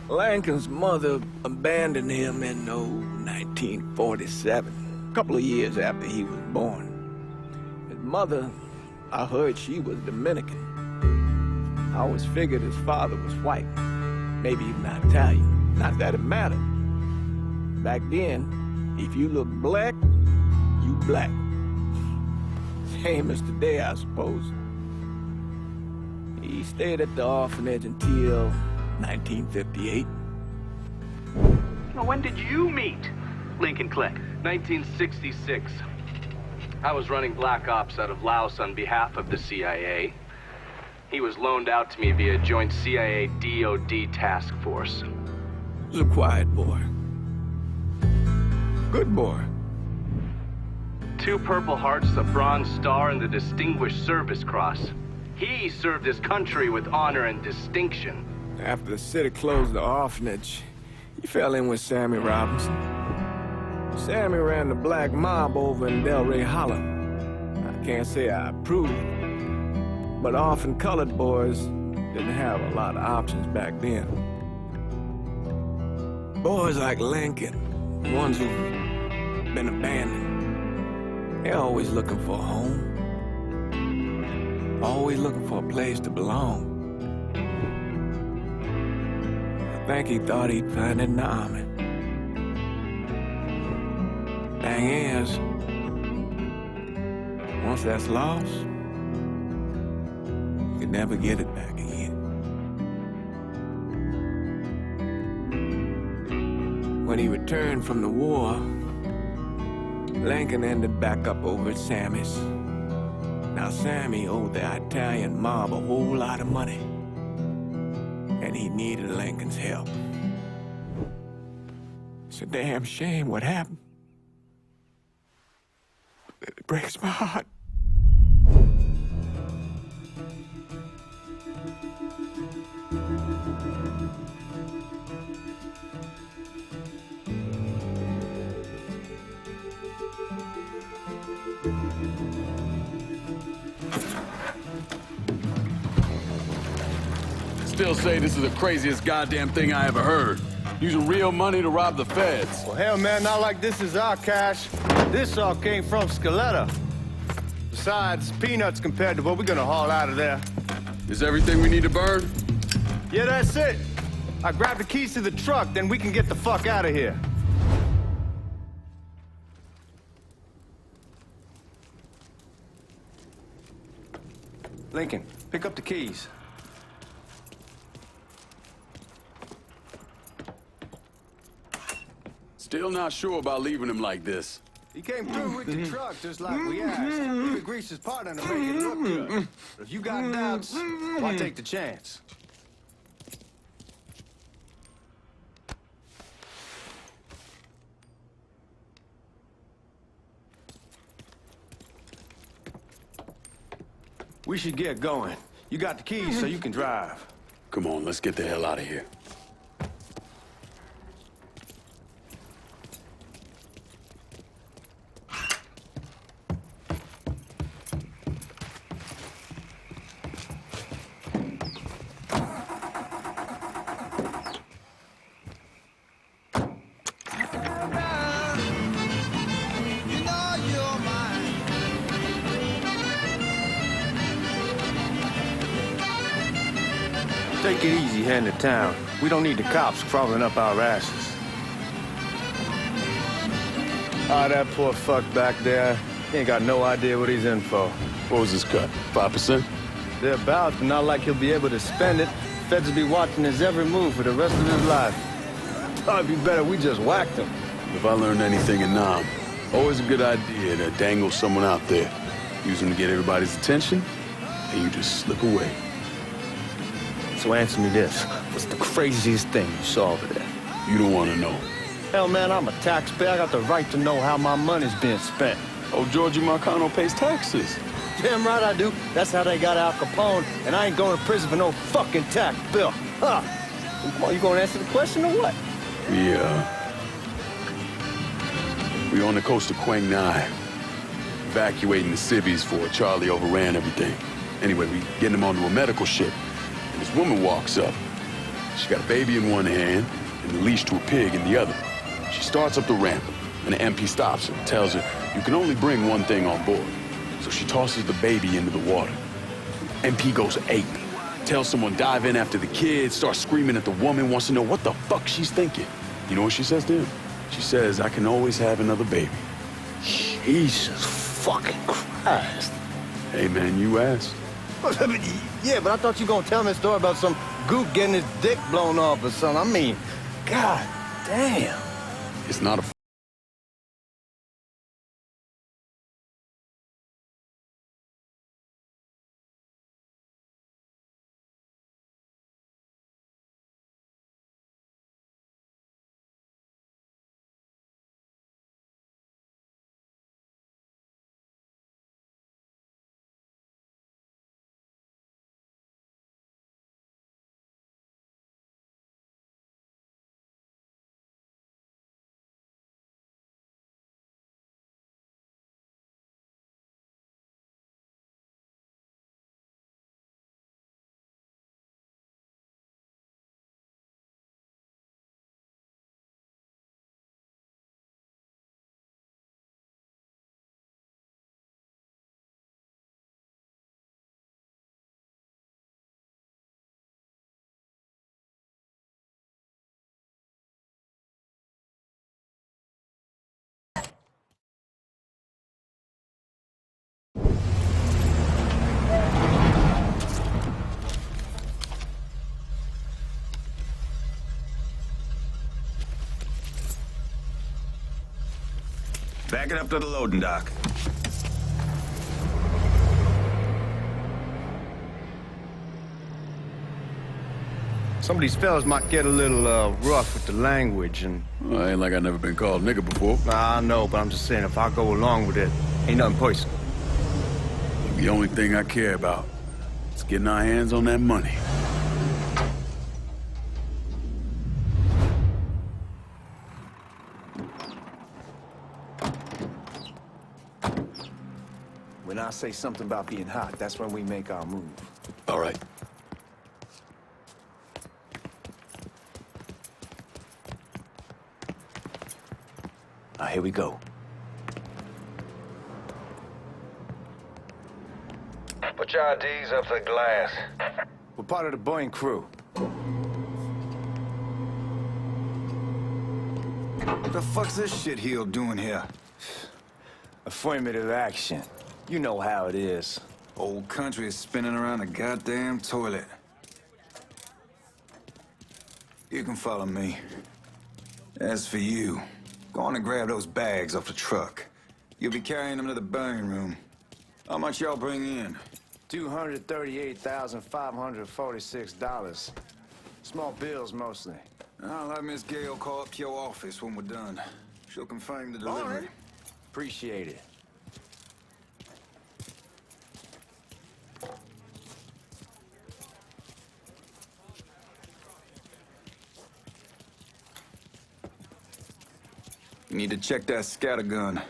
Lincoln's mother abandoned him in 1947, a couple of years after he was born. His mother, I heard she was Dominican. I always figured his father was white, maybe even Italian. Not that it mattered. Back then, if you look black, you black. Same as today, I suppose. He stayed at the orphanage until 1958. Well, when did you meet Lincoln Click? 1966. I was running Black Ops out of Laos on behalf of the CIA. He was loaned out to me via joint CIA-DOD task force. He was a quiet boy. Good boy. 2 Purple Hearts, a Bronze Star, and the Distinguished Service Cross. He served his country with honor and distinction. After the city closed the orphanage, he fell in with Sammy Robinson. Sammy ran the black mob over in Delray Hollow. I can't say I approve, but orphan colored boys didn't have a lot of options back then. Boys like Lincoln, ones who've been abandoned, they're always looking for a home. Always looking for a place to belong. I think he thought he'd find it in the army. Thing is, once that's lost, you can never get it back again. When he returned from the war, Lincoln ended back up over at Sammy's. Now, Sammy owed the Italian mob a whole lot of money, and he needed Lincoln's help. It's a damn shame what happened. It breaks my heart. Still say this is the craziest goddamn thing I ever heard. Using real money to rob the feds. Well, hell, man, not like this is our cash. This all came from Scaletta. Besides, peanuts compared to what we're gonna haul out of there. Is everything we need to burn? Yeah, that's it. I grabbed the keys to the truck, then we can get the fuck out of here. Lincoln, pick up the keys. Still not sure about leaving him like this. He came through with the truck just like we asked. We could grease his partner to make it look good. But if you got doubts, why take the chance? We should get going. You got the keys so you can drive. Come on, let's get the hell out of here. Take it easy heading to town. We don't need the cops crawling up our asses. Ah, that poor fuck back there. He ain't got no idea what he's in for. What was his cut? 5%? Thereabouts, but not like he'll be able to spend it. Feds will be watching his every move for the rest of his life. Thought it'd be better we just whacked him. If I learned anything in Nam, always a good idea to dangle someone out there. Use them to get everybody's attention, and you just slip away. So answer me this. What's the craziest thing you saw over there? You don't want to know. Hell, man, I'm a taxpayer. I got the right to know how my money's being spent. Oh, Georgie Marcano pays taxes. Damn right I do. That's how they got Al Capone, and I ain't going to prison for no fucking tax bill. Huh? Come on, you gonna answer the question or what? We on the coast of Quang Nai, evacuating the civvies for Charlie overran everything. Anyway, we getting him onto a medical ship, and this woman walks up. She's got a baby in one hand and a leash to a pig in the other. She starts up the ramp, and the MP stops her and tells her you can only bring one thing on board. So she tosses the baby into the water. MP goes ape. Tells someone dive in after the kid, starts screaming at the woman, wants to know what the fuck she's thinking. You know what she says to him? She says, I can always have another baby. Jesus fucking Christ. Hey, man, you asked. Yeah, but I thought you were gonna tell me a story about some gook getting his dick blown off or something. I mean, god damn. It's not a Back it up to the loading dock. Some of these fellas might get a little rough with the language, and Well, ain't like I never been called nigga before. I know, but I'm just saying, if I go along with it, ain't nothing personal. The only thing I care about is getting our hands on that money. When I say something about being hot, that's when we make our move. All right. Now, here we go. Put your IDs up to the glass. We're part of the Boeing crew. What the fuck's this shitheel doing here? Affirmative action. You know how it is. Old country is spinning around a goddamn toilet. You can follow me. As for you, go on and grab those bags off the truck. You'll be carrying them to the burning room. How much y'all bring in? $238,546. Small bills, mostly. I'll have Miss Gale call up to your office when we're done. She'll confirm the delivery. Appreciate it. You need to check that scattergun.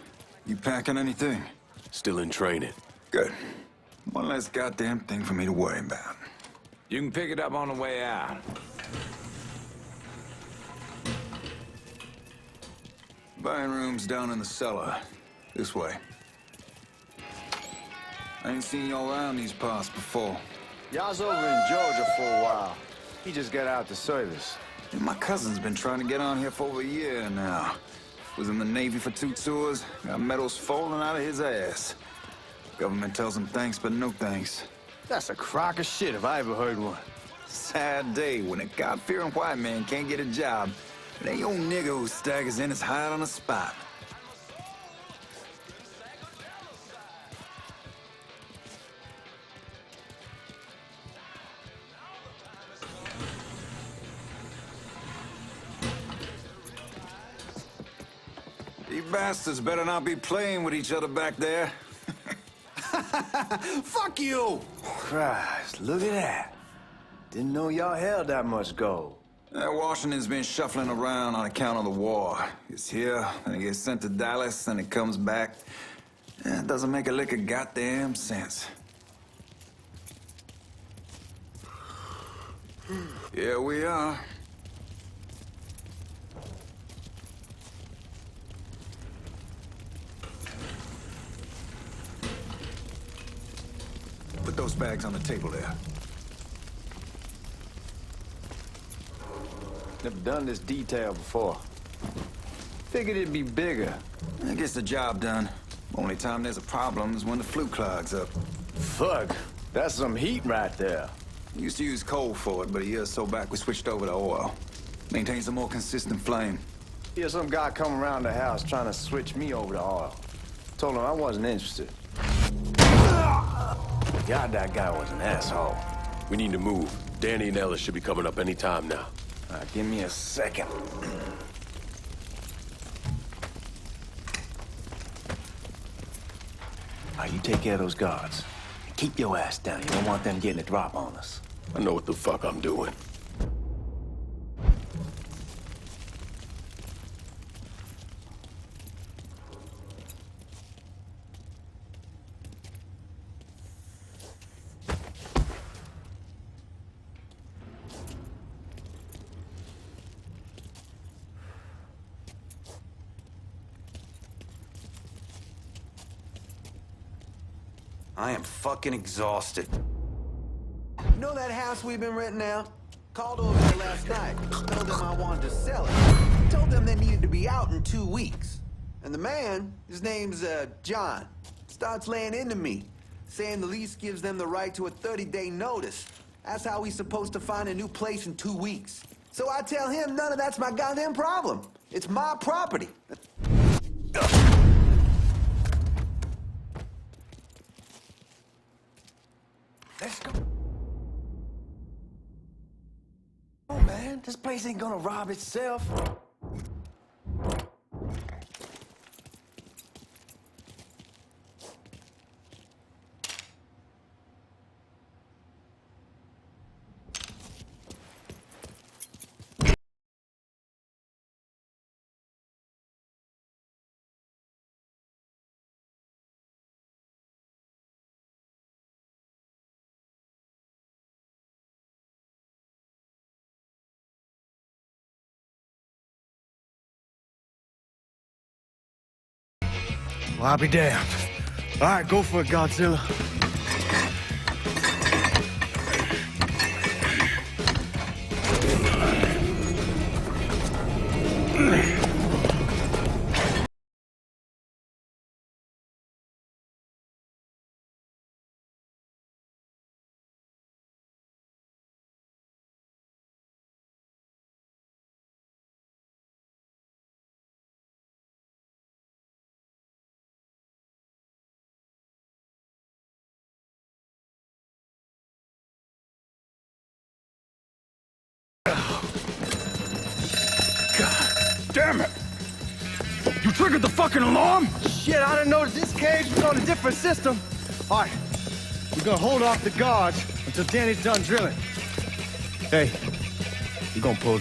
You packing anything? Still in training. Good. One less goddamn thing for me to worry about. You can pick it up on the way out. Buying room's down in the cellar. This way. I ain't seen y'all around these parts before. Y'all's over in Georgia for a while. He just got out the service. And my cousin's been trying to get on here for over a year now. Was in the Navy for 2 tours, got medals falling out of his ass. Government tells him thanks, but no thanks. That's a crock of shit if I ever heard one. Sad day when a God-fearing white man can't get a job. And that old nigga who staggers in is hired on the spot. You bastards better not be playing with each other back there. Fuck you! Christ, look at that. Didn't know y'all held that much gold. Washington's been shuffling around on account of the war. It's here, and it gets sent to Dallas, and it comes back. It doesn't make a lick of goddamn sense. Here we are. Put those bags on the table there. Never done this detail before. Figured it'd be bigger. That gets the job done. Only time there's a problem is when the flue clogs up. Fuck, that's some heat right there. Used to use coal for it, but a year or so back we switched over to oil. Maintains a more consistent flame. Here's some guy come around the house trying to switch me over to oil. Told him I wasn't interested. God, that guy was an asshole. We need to move. Danny and Ellis should be coming up any time now. Give me a second. You take care of those guards. Keep your ass down. You don't want them getting a drop on us. I know what the fuck I'm doing. I am fucking exhausted. You know that house we've been renting out? Called over there last night. Told them I wanted to sell it. Told them they needed to be out in 2 weeks. And the man, his name's John, starts laying into me, saying the lease gives them the right to a 30-day notice. That's how he's supposed to find a new place in 2 weeks. So I tell him none of that's my goddamn problem. It's my property. Let's go. Oh, man, this place ain't gonna rob itself. Well, I'll be damned. All right, go for it, Godzilla. Damn it! You triggered the fucking alarm? Shit, I didn't know that this cage was on a different system. All right, we're gonna hold off the guards until Danny's done drilling. Hey, you gonna pull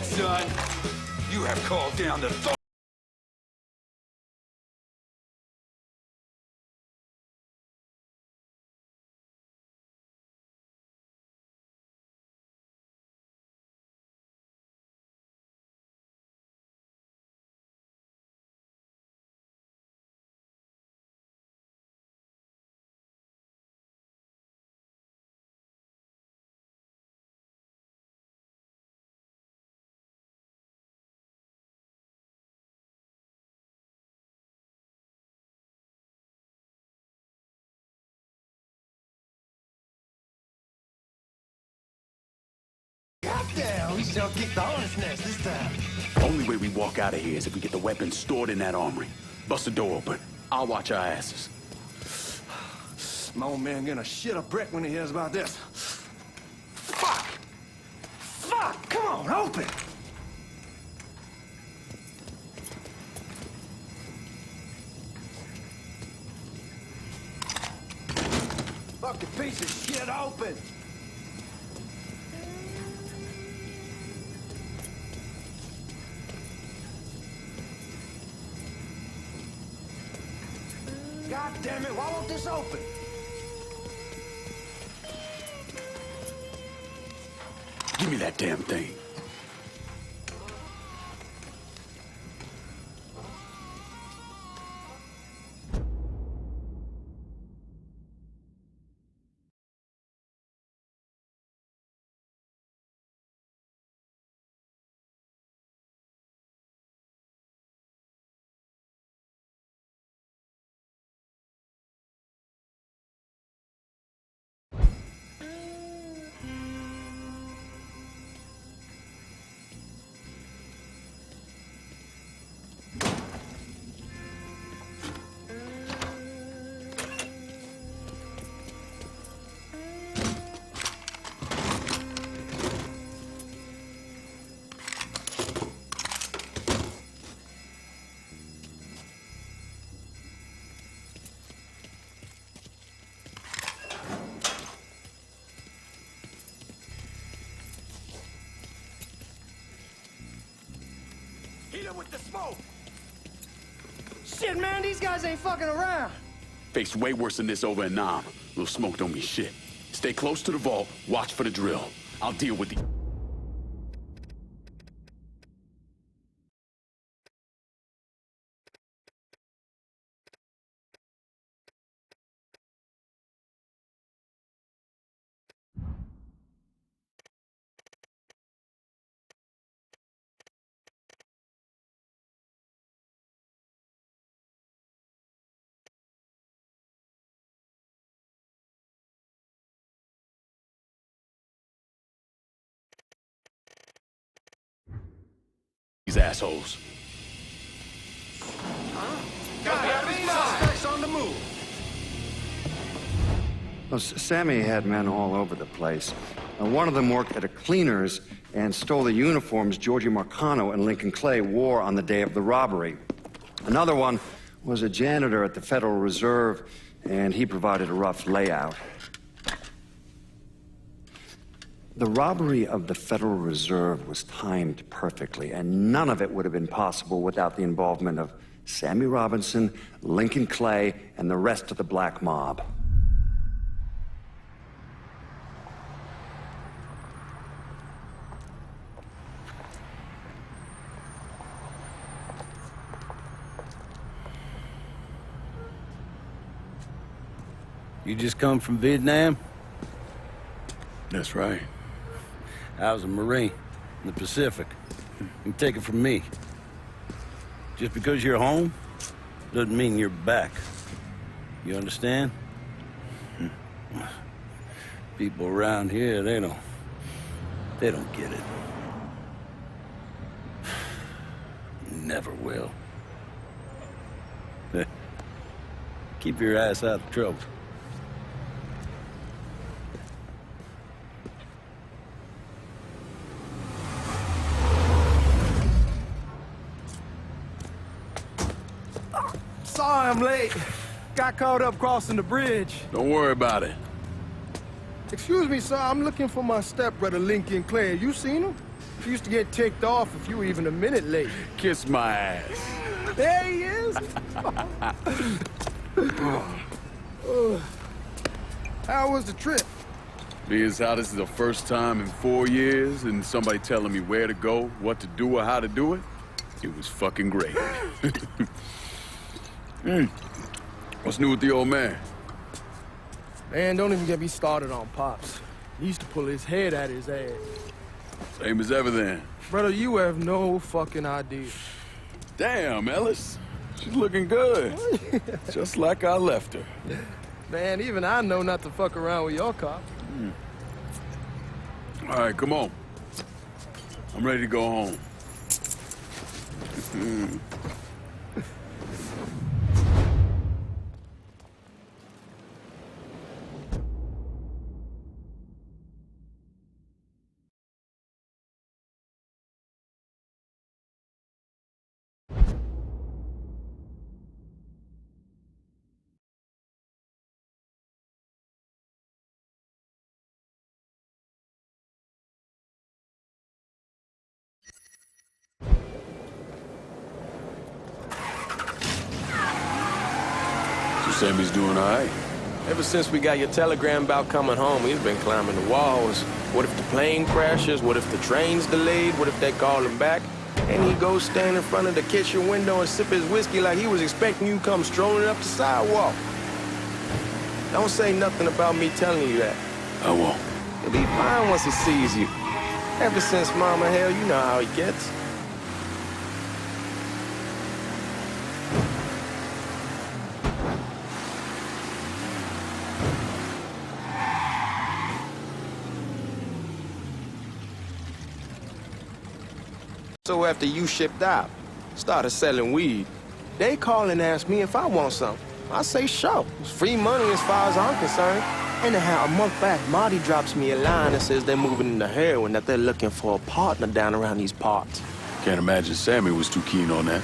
Son, you have called down the Yeah, we shall kick the hornet's nest this time. Only way we walk out of here is if we get the weapons stored in that armory. Bust the door open. I'll watch our asses. My old man gonna shit a brick when he hears about this. Fuck! Fuck! Come on, open! Fucking piece of shit, open! God damn it, why won't this open? Give me that damn thing. Hit him with the smoke! Shit, man, these guys ain't fucking around. Faced way worse than this over in Nam. Little smoke don't mean shit. Stay close to the vault, watch for the drill. I'll deal with the... these assholes. Suspects on the move. Well, Sammy had men all over the place. One of them worked at a cleaner's and stole the uniforms Georgie Marcano and Lincoln Clay wore on the day of the robbery. Another one was a janitor at the Federal Reserve, and he provided a rough layout. The robbery of the Federal Reserve was timed perfectly, and none of it would have been possible without the involvement of Sammy Robinson, Lincoln Clay, and the rest of the black mob. You just come from Vietnam? That's right. I was a Marine in the Pacific. You take it from me. Just because you're home doesn't mean you're back. You understand? People around here, they don't get it. Never will. Keep your ass out of trouble. Sorry I'm late. Got caught up crossing the bridge. Don't worry about it. Excuse me, sir. I'm looking for my stepbrother, Lincoln Clay. You seen him? He used to get ticked off if you were even a minute late. Kiss my ass. There he is. How was the trip? Being as how this is the first time in 4 years and somebody telling me where to go, what to do, or how to do it, it was fucking great. What's new with the old man? Man, don't even get me started on Pops. He used to pull his head out his ass. Same as ever then. Brother, you have no fucking idea. Damn, Ellis. She's looking good. Just like I left her. Man, even I know not to fuck around with your cop. All right, come on. I'm ready to go home. Sammy's doing all right. Ever since we got your telegram about coming home, he's been climbing the walls. What if the plane crashes? What if the train's delayed? What if they call him back? And he goes stand in front of the kitchen window and sip his whiskey like he was expecting you to come strolling up the sidewalk. Don't say nothing about me telling you that. I won't. He'll be fine once he sees you. Ever since Mama, hell, you know how he gets. So after you shipped out, started selling weed, they call and ask me if I want some. I say sure. It's free money as far as I'm concerned. Anyhow, a month back, Marty drops me a line that says they're moving into heroin, that they're looking for a partner down around these parts. Can't imagine Sammy was too keen on that.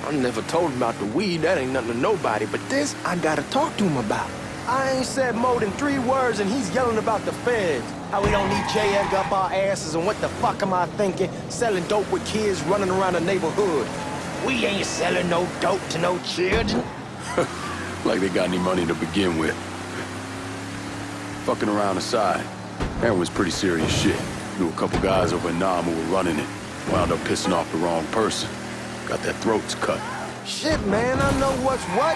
I never told him about the weed, that ain't nothing to nobody, but this I gotta talk to him about. I ain't said more than 3 words and he's yelling about the feds. How we don't need J. Edgar up our asses, and what the fuck am I thinking? Selling dope with kids running around the neighborhood. We ain't selling no dope to no children. Like they got any money to begin with. Fucking around aside, heroin's pretty serious shit. Knew a couple guys over in Nam who were running it. Wound up pissing off the wrong person. Got their throats cut. Shit, man, I know what's what.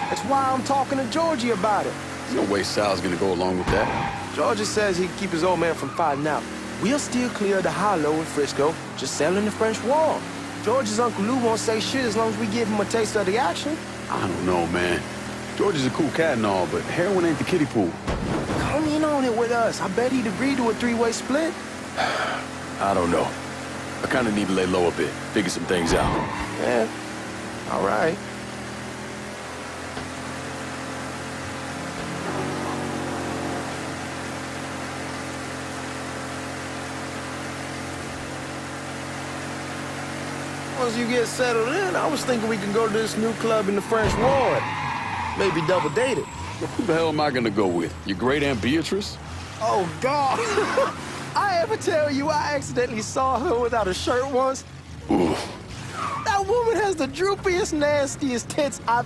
That's why I'm talking to Georgie about it. There's no way Sal's gonna go along with that. Georgie says he can keep his old man from fighting out. We'll still clear the hollow in Frisco, just selling the French Wall. George's Uncle Lou won't say shit as long as we give him a taste of the action. I don't know, man. George is a cool cat and all, but heroin ain't the kiddie pool. Come in on it with us. I bet he'd agree to a 3-way split. I don't know. I kind of need to lay low a bit, figure some things out. Yeah, all right. Once you get settled in, I was thinking we can go to this new club in the French Ward. Maybe double date it. Who the hell am I gonna go with? Your great Aunt Beatrice? Oh, God. I ever tell you I accidentally saw her without a shirt once? Ooh. That woman has the droopiest, nastiest tits I've...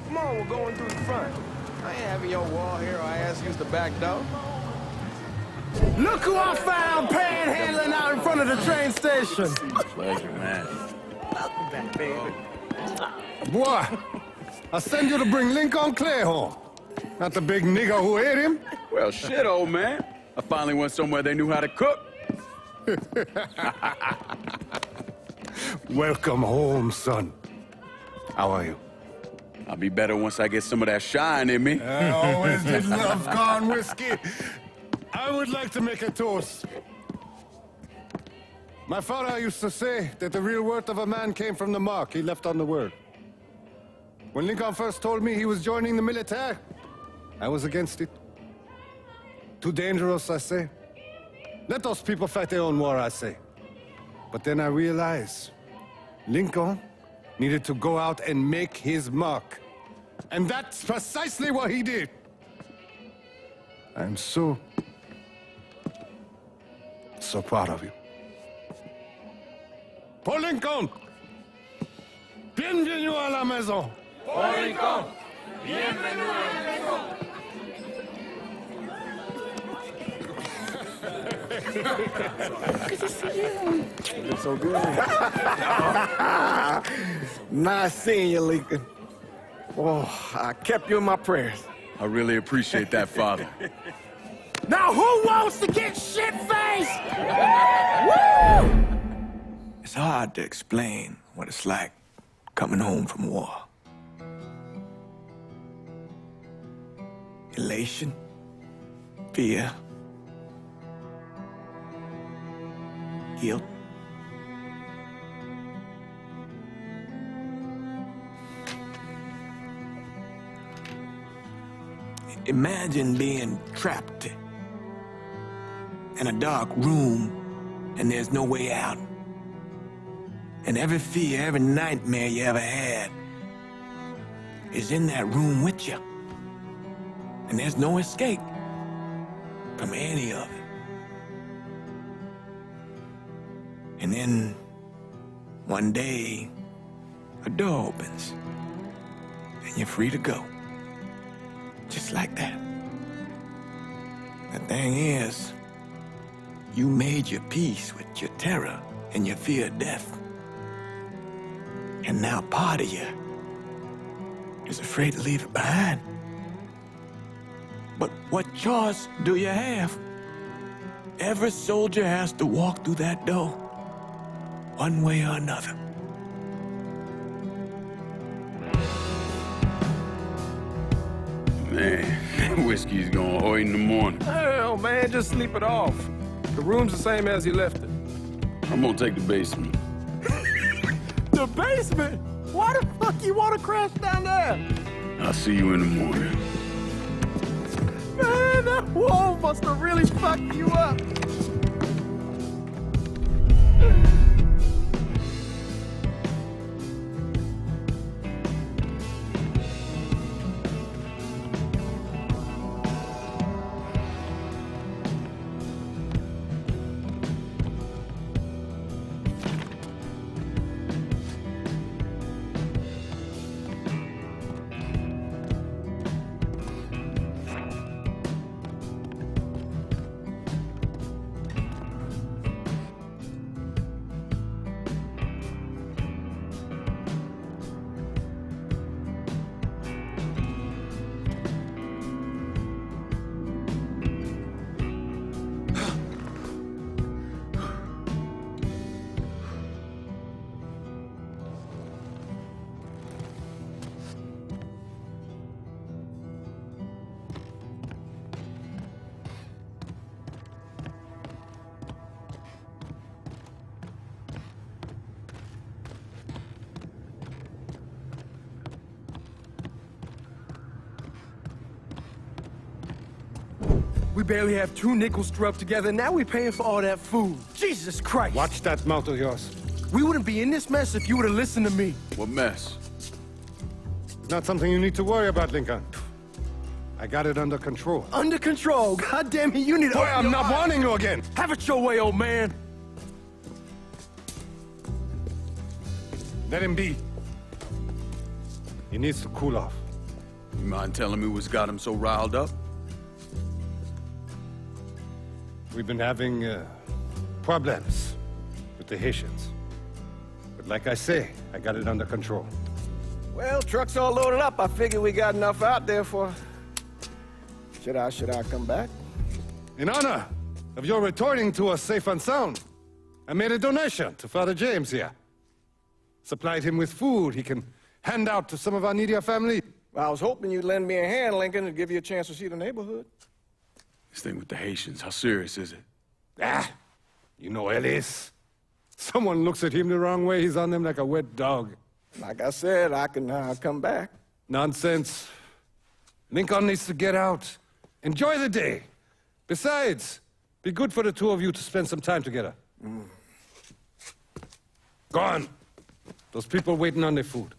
Come on, we're going through the front. I ain't having your wall here or ass use the back door. Look who I found panhandling out in front of the train station. Pleasure, man. Welcome back, baby. Boy, I send you to bring Lincoln Clay home. Not the big nigger who ate him. Well, shit, old man. I finally went somewhere they knew how to cook. Welcome home, son. How are you? I'll be better once I get some of that shine in me. I always did love corn whiskey. I would like to make a toast. My father used to say that the real worth of a man came from the mark he left on the world. When Lincoln first told me he was joining the military, I was against it. Too dangerous, I say. Let those people fight their own war, I say. But then I realized Lincoln needed to go out and make his mark. And that's precisely what he did. I'm so proud of you. Paul Lincoln! Bienvenue à la maison! Paul Lincoln! Bienvenue à la maison! Good to see you. It's so good. Nice seeing you, Lincoln. Oh, I kept you in my prayers. I really appreciate that, Father. Now who wants to get shit-faced? Woo! It's hard to explain what it's like coming home from war. Elation, fear, guilt. Imagine being trapped in a dark room and there's no way out. And every fear, every nightmare you ever had is in that room with you. And there's no escape from any of it. And then one day, a door opens and you're free to go. Just like that. The thing is, you made your peace with your terror and your fear of death. And now part of you is afraid to leave it behind. But what choice do you have? Every soldier has to walk through that door, one way or another. Man, whiskey's going hoy in the morning. Hell, man, just sleep it off. The room's the same as you left it. I'm gonna take the basement. The basement? Why the fuck you want to crash down there? I'll see you in the morning. Man, that wall must have really fucked you up. We barely have 2 nickels to rub together, now we're paying for all that food. Jesus Christ! Watch that mouth of yours. We wouldn't be in this mess if you would have listened to me. What mess? Not something you need to worry about, Lincoln. I got it under control. Under control? God damn it, you need to... Boy, I'm not warning you again! Have it your way, old man! Let him be. He needs to cool off. You mind telling me what's got him so riled up? We've been having problems with the Haitians. But like I say, I got it under control. Well, truck's all loaded up. I figure we got enough out there for... Should I come back? In honor of your returning to us safe and sound, I made a donation to Father James here. Supplied him with food he can hand out to some of our needier family. Well, I was hoping you'd lend me a hand, Lincoln, and give you a chance to see the neighborhood. This thing with the Haitians, how serious is it? Ah, you know Ellis. Someone looks at him the wrong way, he's on them like a wet dog. Like I said, I can come back. Nonsense. Lincoln needs to get out. Enjoy the day. Besides, be good for the two of you to spend some time together. Go on. Those people waiting on their food.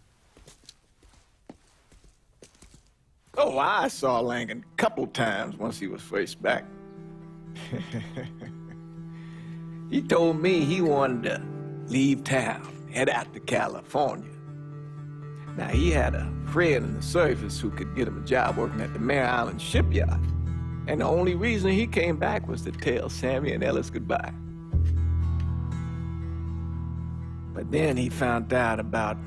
Oh, I saw Lincoln a couple times once he was first back. He told me he wanted to leave town, head out to California. Now, he had a friend in the service who could get him a job working at the Mare Island shipyard. And the only reason he came back was to tell Sammy and Ellis goodbye. But then he found out about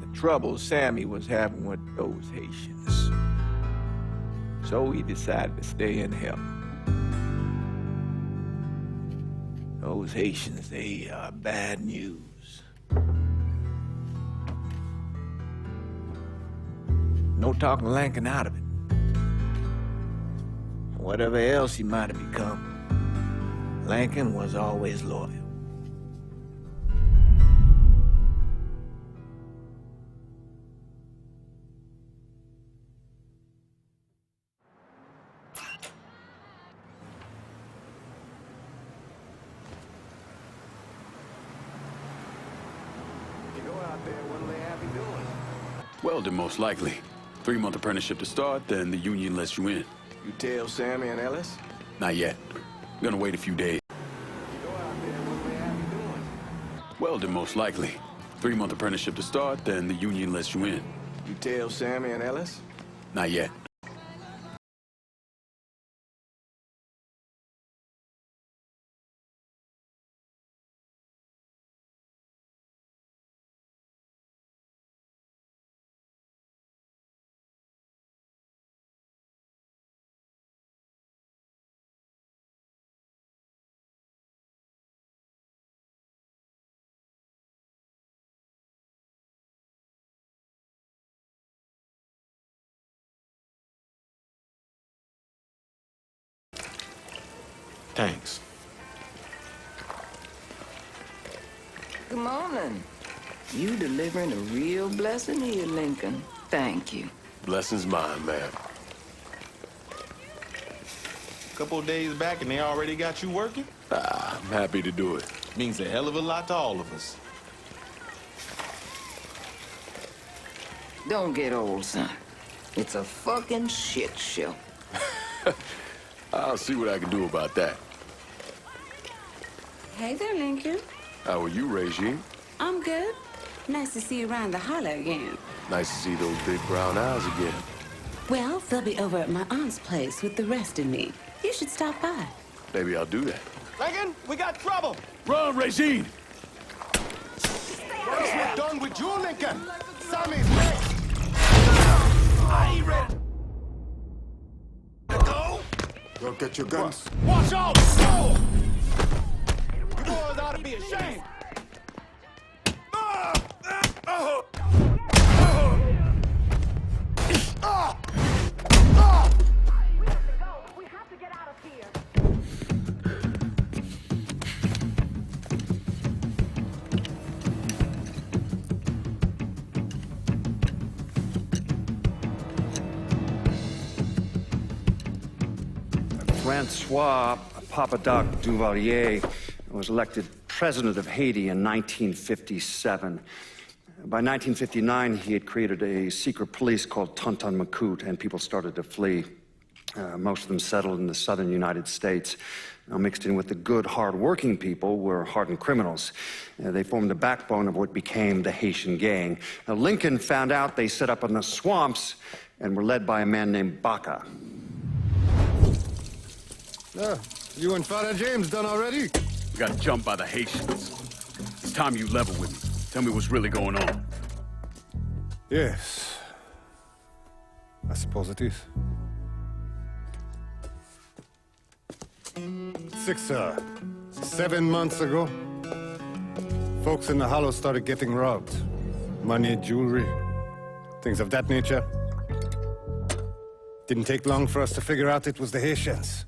the trouble Sammy was having with those Haitians. So he decided to stay and help. Those Haitians, they are bad news. No talking Lincoln out of it. Whatever else he might have become, Lincoln was always loyal. Welding, most likely. 3-month apprenticeship to start, then the union lets you in. You tell Sammy and Ellis? Not yet. Gonna wait a few days. Welding, most likely. 3-month apprenticeship to start, then the union lets you in. You tell Sammy and Ellis? Not yet. Thanks. Good morning. You delivering a real blessing here, Lincoln. Thank you. Blessing's mine, ma'am. Couple of days back and they already got you working? I'm happy to do it. Means a hell of a lot to all of us. Don't get old, son. It's a fucking shit show. I'll see what I can do about that. Hey there, Lincoln. How are you, Regine? I'm good. Nice to see you around the holler again. Nice to see those big brown eyes again. Well, they'll be over at my aunt's place with the rest of me. You should stop by. Maybe I'll do that. Lincoln, we got trouble! Run, Regine! Once we're done with you, Lincoln, Sammy's next! I ain't ready to go! Go get your guns. Watch out! Go! You boys ought to be ashamed! Francois Papadoc Duvalier was elected president of Haiti in 1957. By 1959, he had created a secret police called Tonton Macoute, and people started to flee. Most of them settled in the southern United States. Now, mixed in with the good, hard-working people were hardened criminals. They formed the backbone of what became the Haitian gang. Now, Lincoln found out they set up in the swamps and were led by a man named Baca. You and Father James done already? We got jumped by the Haitians. It's time you level with me. Tell me what's really going on. Yes. I suppose it is. 7 months ago, folks in the Hollow started getting robbed. Money, jewelry, things of that nature. Didn't take long for us to figure out it was the Haitians.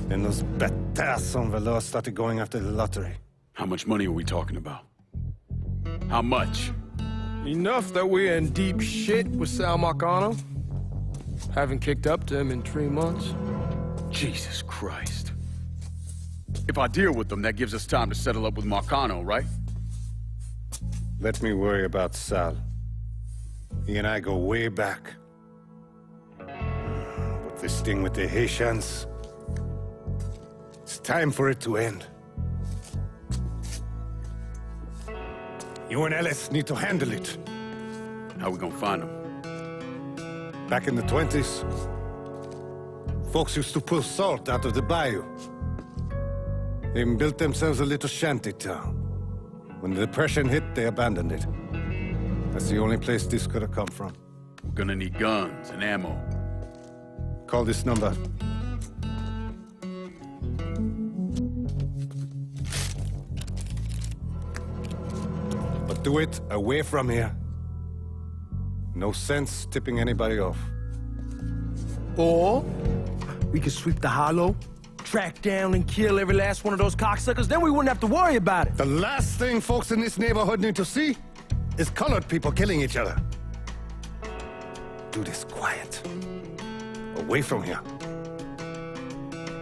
Then those bâtards en velours started going after the lottery. How much money are we talking about? How much? Enough that we're in deep shit with Sal Marcano. Haven't kicked up to him in 3 months. Jesus Christ. If I deal with them, that gives us time to settle up with Marcano, right? Let me worry about Sal. He and I go way back. But this thing with the Haitians, it's time for it to end. You and Ellis need to handle it. How we gonna find them? Back in the 20s, folks used to pull salt out of the bayou. They even built themselves a little shanty town. When the Depression hit, they abandoned it. That's the only place this could have come from. We're gonna need guns and ammo. Call this number. But do it away from here. No sense tipping anybody off. Or we could sweep the Hollow, track down and kill every last one of those cocksuckers, then we wouldn't have to worry about it. The last thing folks in this neighborhood need to see is colored people killing each other. Do this quiet. Away from here.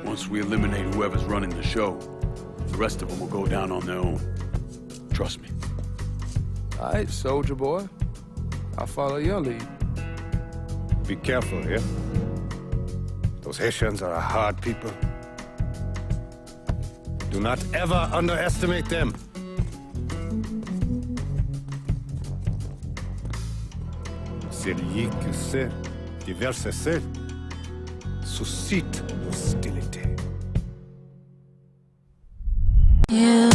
Once we eliminate whoever's running the show, the rest of them will go down on their own. Trust me. All right, soldier boy. I'll follow your lead. Be careful, yeah? Those Haitians are a hard people. Do not ever underestimate them. Celui qui sait, qui verse sel, suscite l'hostilité. You